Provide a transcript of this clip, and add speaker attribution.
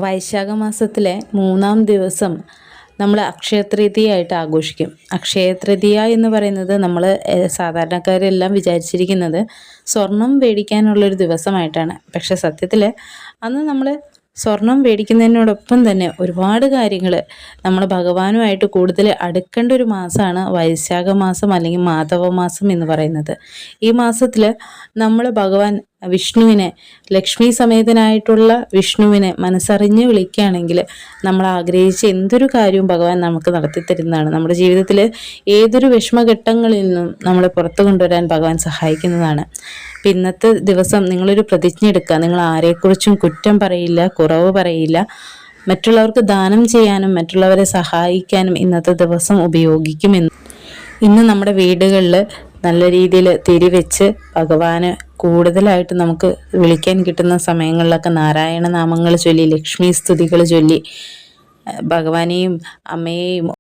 Speaker 1: വൈശാഖ മാസത്തിലെ 3-ാം ദിവസം നമ്മൾ അക്ഷയതൃതീയയായിട്ട് ആഘോഷിക്കും. അക്ഷയതൃതീയ എന്ന് പറയുന്നത് നമ്മൾ സാധാരണക്കാരെല്ലാം വിചാരിച്ചിരിക്കുന്നത് സ്വർണം മേടിക്കാനുള്ളൊരു ദിവസമായിട്ടാണ്. പക്ഷെ സത്യത്തിൽ അന്ന് നമ്മൾ സ്വർണം മേടിക്കുന്നതിനോടൊപ്പം തന്നെ ഒരുപാട് കാര്യങ്ങൾ നമ്മൾ ഭഗവാനുമായിട്ട് കൂടുതൽ അടുക്കേണ്ട ഒരു മാസമാണ് വൈശാഖ മാസം അല്ലെങ്കിൽ മാധവ മാസം എന്ന് പറയുന്നത്. ഈ മാസത്തിൽ നമ്മൾ ഭഗവാൻ വിഷ്ണുവിനെ, ലക്ഷ്മി സമേതനായിട്ടുള്ള വിഷ്ണുവിനെ മനസ്സറിഞ്ഞ് വിളിക്കുകയാണെങ്കിൽ നമ്മൾ ആഗ്രഹിച്ച എന്തൊരു കാര്യവും ഭഗവാൻ നമുക്ക് നടത്തിത്തരുന്നതാണ്. നമ്മുടെ ജീവിതത്തിൽ ഏതൊരു വിഷമഘട്ടങ്ങളിൽ നിന്നും നമ്മൾ പുറത്തു കൊണ്ടുവരാൻ ഭഗവാൻ സഹായിക്കുന്നതാണ്. അപ്പം ഇന്നത്തെ ദിവസം നിങ്ങളൊരു പ്രതിജ്ഞ എടുക്കുക. നിങ്ങൾ ആരെക്കുറിച്ചും കുറ്റം പറയില്ല, കുറവ് പറയില്ല. മറ്റുള്ളവർക്ക് ദാനം ചെയ്യാനും മറ്റുള്ളവരെ സഹായിക്കാനും ഇന്നത്തെ ദിവസം ഉപയോഗിക്കുമെന്ന്. ഇന്ന് നമ്മുടെ വീടുകളിൽ നല്ല രീതിയിൽ തിരിവെച്ച് ഭഗവാന് കൂടുതലായിട്ട് നമുക്ക് വിളിക്കാൻ കിട്ടുന്ന സമയങ്ങളിലൊക്കെ നാരായണ നാമങ്ങൾ ചൊല്ലി, ലക്ഷ്മി സ്തുതികൾ ചൊല്ലി ഭഗവാനെയും അമ്മയെയും